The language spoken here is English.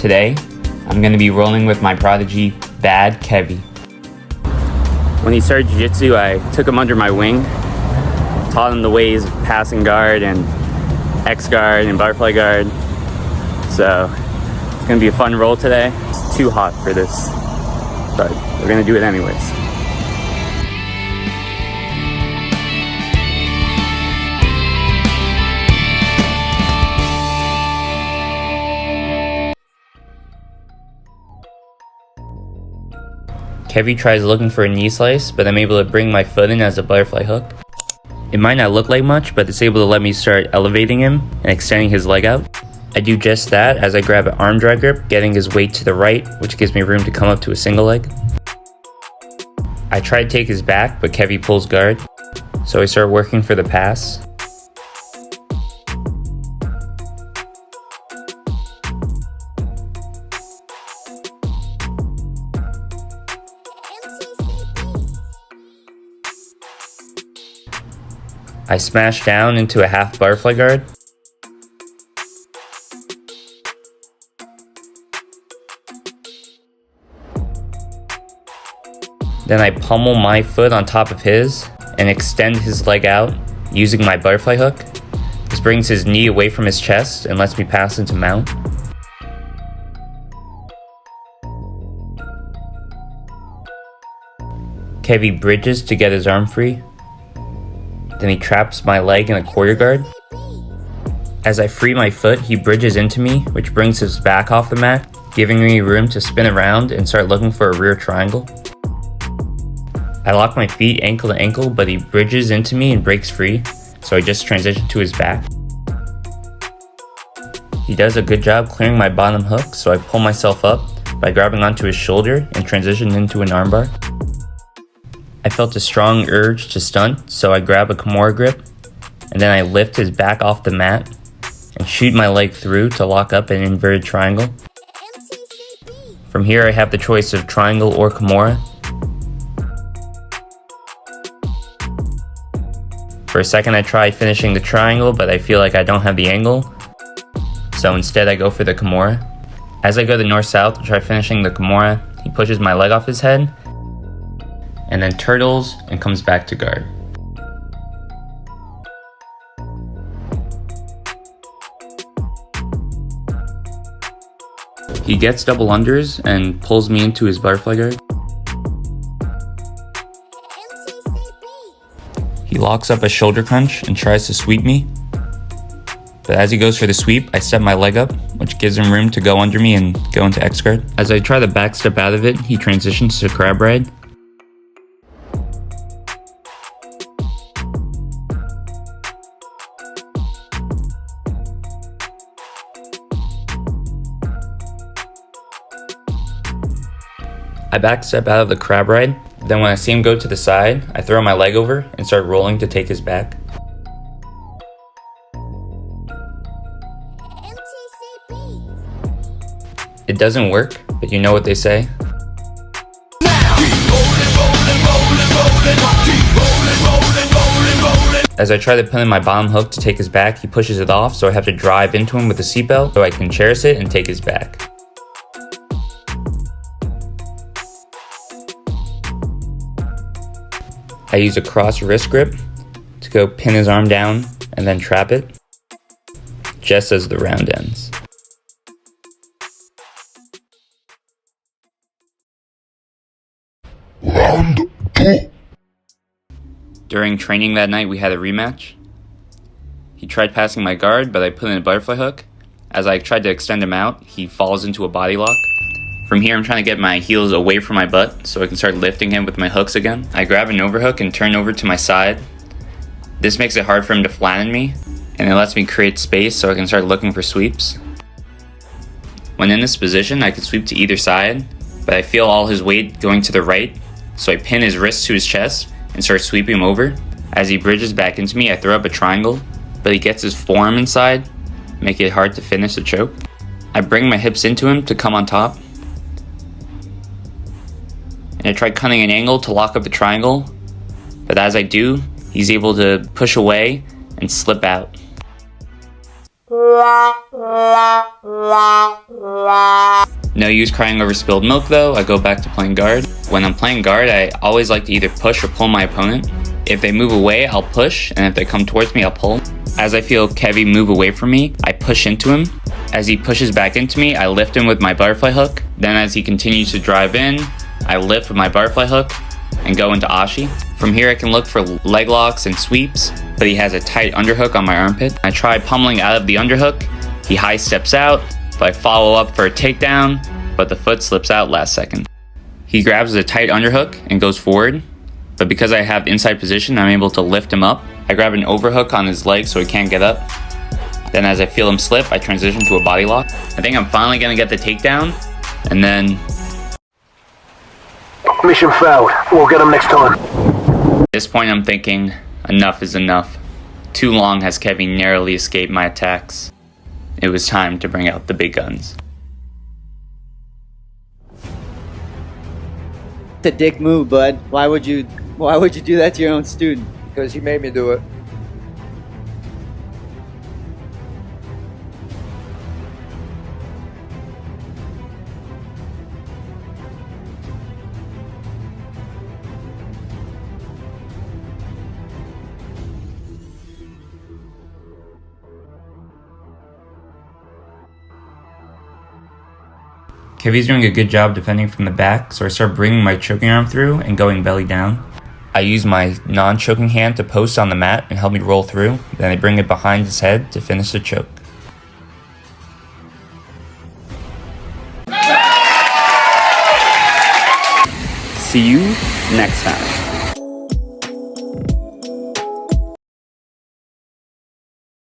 Today, I'm going to be rolling with my protege, Bad Kevy. When he started jiu-jitsu, I took him under my wing, taught him the ways of passing guard and X guard and butterfly guard. So it's going to be a fun roll today. It's too hot for this, but we're going to do it anyways. Kevy tries looking for a knee slice, but I'm able to bring my foot in as a butterfly hook. It might not look like much, but it's able to let me start elevating him and extending his leg out. I do just that as I grab an arm drag grip, getting his weight to the right, which gives me room to come up to a single leg. I try to take his back, but Kevy pulls guard, so I start working for the pass. I smash down into a half butterfly guard. Then I pummel my foot on top of his and extend his leg out using my butterfly hook. This brings his knee away from his chest and lets me pass into mount. Kevy bridges to get his arm free. Then he traps my leg in a quarter guard. As I free my foot, he bridges into me, which brings his back off the mat, giving me room to spin around and start looking for a rear triangle. I lock my feet ankle to ankle, but he bridges into me and breaks free, so I just transition to his back. He does a good job clearing my bottom hook, so I pull myself up by grabbing onto his shoulder and transition into an armbar. I felt a strong urge to stunt, so I grab a Kimura grip, and then I lift his back off the mat and shoot my leg through to lock up an inverted triangle. From here I have the choice of triangle or Kimura. For a second I try finishing the triangle, but I feel like I don't have the angle, so instead I go for the Kimura. As I go to north-south to try finishing the Kimura, he pushes my leg off his head, and then turtles and comes back to guard. He gets double unders and pulls me into his butterfly guard. He locks up a shoulder crunch and tries to sweep me. But as he goes for the sweep, I step my leg up, which gives him room to go under me and go into X guard. As I try to back step out of it, he transitions to crab ride. I backstep out of the crab ride, then when I see him go to the side, I throw my leg over and start rolling to take his back. It doesn't work, but you know what they say. As I try to pin in my bottom hook to take his back, he pushes it off, so I have to drive into him with a seatbelt so I can cherish it and take his back. I use a cross wrist grip to go pin his arm down and then trap it, just as the round ends. Round 2. During training that night, we had a rematch. He tried passing my guard, but I put in a butterfly hook. As I tried to extend him out, he falls into a body lock. From here, I'm trying to get my heels away from my butt so I can start lifting him with my hooks again. I grab an overhook and turn over to my side. This makes it hard for him to flatten me, and it lets me create space so I can start looking for sweeps. When in this position, I can sweep to either side, but I feel all his weight going to the right, so I pin his wrist to his chest and start sweeping him over. As he bridges back into me, I throw up a triangle, but he gets his forearm inside, making it hard to finish the choke. I bring my hips into him to come on top, and I try cutting an angle to lock up the triangle, but as I do, he's able to push away and slip out. No use crying over spilled milk though, I go back to playing guard. When I'm playing guard, I always like to either push or pull my opponent. If they move away, I'll push, and if they come towards me, I'll pull. As I feel Kevy move away from me, I push into him. As he pushes back into me, I lift him with my butterfly hook. Then as he continues to drive in, I lift with my butterfly hook and go into Ashi. From here I can look for leg locks and sweeps, but he has a tight underhook on my armpit. I try pummeling out of the underhook. He high steps out, but I follow up for a takedown, but the foot slips out last second. He grabs a tight underhook and goes forward, but because I have inside position, I'm able to lift him up. I grab an overhook on his leg so he can't get up. Then as I feel him slip, I transition to a body lock. I think I'm finally gonna get the takedown, and then... Mission failed. We'll get him next time. At this point I'm thinking, enough is enough. Too long has Kevy narrowly escaped my attacks. It was time to bring out the big guns. It's a dick move, bud. Why would you do that to your own student? Because he made me do it. Kevy's doing a good job defending from the back, so I start bringing my choking arm through and going belly down. I use my non-choking hand to post on the mat and help me roll through, then I bring it behind his head to finish the choke. See you next time.